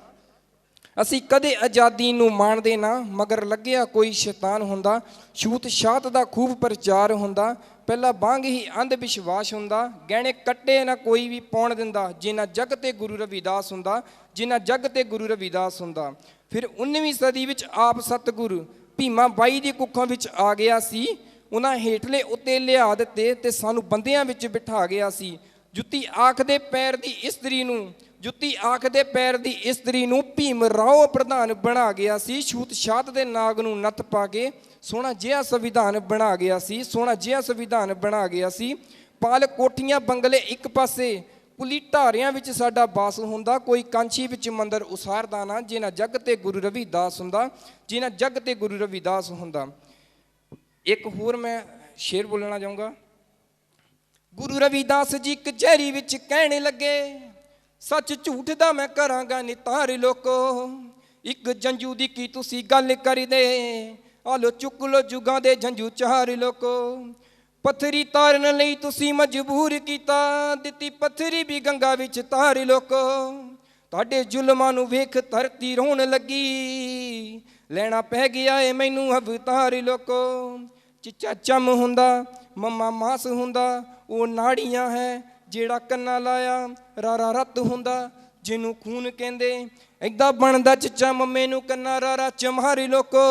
ਅਸੀਂ ਕਦੇ ਆਜ਼ਾਦੀ ਨੂੰ ਮਾਣਦੇ ਨਾ, ਮਗਰ ਲੱਗਿਆ ਕੋਈ ਸ਼ੈਤਾਨ ਹੁੰਦਾ। ਛੂਤ ਛਾਤ ਦਾ ਖੂਬ ਪ੍ਰਚਾਰ ਹੁੰਦਾ, ਪਹਿਲਾਂ ਵਾਂਗ ਹੀ ਅੰਧ ਵਿਸ਼ਵਾਸ ਹੁੰਦਾ। ਗਹਿਣੇ ਕੱਟੇ ਨਾ ਕੋਈ ਵੀ ਪਾਉਣ ਦਿੰਦਾ, ਜੇ ਨਾ ਜੱਗ ਤੇ ਗੁਰੂ ਰਵਿਦਾਸ ਹੁੰਦਾ, ਜੇ ਨਾ ਜੱਗ ਤੇ ਗੁਰੂ ਰਵਿਦਾਸ ਹੁੰਦਾ। ਫਿਰ 19ਵੀਂ ਸਦੀ ਵਿੱਚ ਆਪ ਸਤਿਗੁਰੂ ਭੀਮਾ ਬਾਈ ਦੀ ਕੁੱਖੋਂ ਵਿੱਚ ਆ ਗਿਆ ਸੀ। ਉਹਨਾਂ ਹੇਠਲੇ ਉੱਤੇ ਲਿਆ ਦਿੱਤੇ ਤੇ ਸਾਨੂੰ ਬੰਦਿਆਂ ਵਿੱਚ ਬਿਠਾ ਗਿਆ ਸੀ। ਜੁੱਤੀ ਆਖ ਦੇ ਪੈਰ ਦੀ ਇਸਤਰੀ ਨੂੰ, ਜੁੱਤੀ ਆਖ ਦੇ ਪੈਰ ਦੀ ਇਸਤਰੀ ਨੂੰ ਭੀਮ ਰਾਓ ਪ੍ਰਧਾਨ ਬਣਾ ਗਿਆ ਸੀ। ਛੂਤ ਛਾਤ ਦੇ ਨਾਗ ਨੂੰ ਨੱਥ ਪਾ ਕੇ ਸੋਹਣਾ ਜਿਹਾ ਸੰਵਿਧਾਨ ਬਣਾ ਗਿਆ ਸੀ, ਸੋਹਣਾ ਜਿਹਾ ਸੰਵਿਧਾਨ ਬਣਾ ਗਿਆ ਸੀ। ਪਾਲ ਕੋਠੀਆਂ ਬੰਗਲੇ ਇੱਕ ਪਾਸੇ, ਪੁਲੀ ਢਾਰਿਆਂ ਵਿੱਚ ਸਾਡਾ ਬਾਸ ਹੁੰਦਾ, ਕੋਈ ਕਾਂਛੀ ਵਿੱਚ ਮੰਦਰ ਉਸਾਰਦਾ ਨਾ, ਜਿਨ੍ਹਾਂ ਜਗ ਤੇ ਗੁਰੂ ਰਵਿਦਾਸ ਹੁੰਦਾ, ਜਿਨ੍ਹਾਂ ਜਗ ਤੇ ਗੁਰੂ ਰਵਿਦਾਸ ਹੁੰਦਾ। ਇੱਕ ਹੋਰ ਮੈਂ ਸ਼ੇਰ ਬੋਲਣਾ ਚਾਹੂੰਗਾ। ਗੁਰੂ ਰਵਿਦਾਸ ਜੀ ਕਚਹਿਰੀ ਵਿੱਚ ਕਹਿਣ ਲੱਗੇ, ਸੱਚ ਝੂਠ ਦਾ ਮੈਂ ਕਰਾਂਗਾ ਨਿਤਾਰ ਲੋਕੋ, ਇੱਕ ਜੰਜੂ ਦੀ ਕੀ ਤੁਸੀਂ ਗੱਲ ਕਰਦੇ, ਆ ਲੋ ਚੁੱਕ ਲੋ ਜੁਗਾਂ ਦੇ ਜੰਜੂ ਚਾਰ ਲੋਕੋ। ਪੱਥਰੀ ਤਾਰਨ ਲਈ ਤੁਸੀਂ ਮਜਬੂਰ ਕੀਤਾ, ਦਿੱਤੀ ਪੱਥਰੀ ਵੀ ਗੰਗਾ ਵਿੱਚ ਤਾਰ ਲੋਕੋ। ਤੁਹਾਡੇ ਜ਼ੁਲਮਾਂ ਨੂੰ ਵੇਖ ਧਰਤੀ ਰੋਣ ਲੱਗੀ, ਲੈਣਾ ਪੈ ਗਿਆ ਏ ਮੈਨੂੰ ਅਵਤਾਰ ਲੋਕੋ। ਚਿੱਚਾ ਚੰਮ ਹੁੰਦਾ, ਮੰਮਾ ਮਾਸ ਹੁੰਦਾ, ਉਹ ਨਾੜੀਆਂ ਹੈ ਜਿਹੜਾ ਕੰਨਾਂ ਲਾਇਆ ਰਾਰਾ ਰੱਤ ਹੁੰਦਾ, ਜਿਹਨੂੰ ਖੂਨ ਕਹਿੰਦੇ ਏਦਾਂ ਬਣਦਾ ਚਿੱਚਾ ਮੰਮੇ ਨੂੰ ਕੰਨਾ ਰਾਰਾ ਚਮਾਰੀ ਲੋਕੋ।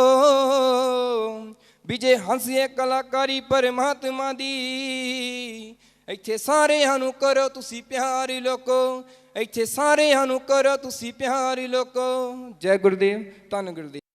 ਵਿਜੇ ਹੰਸੀਏ ਕਲਾਕਾਰੀ ਪਰਮਾਤਮਾ ਦੀ, ਇੱਥੇ ਸਾਰਿਆਂ ਨੂੰ ਕਰੋ ਤੁਸੀਂ ਪਿਆਰ ਲੋਕੋ, ਇੱਥੇ ਸਾਰਿਆਂ ਨੂੰ ਕਰੋ ਤੁਸੀਂ ਪਿਆਰ ਲੋਕੋ। ਜੈ ਗੁਰਦੇਵ, ਧੰਨ ਗੁਰਦੇਵ।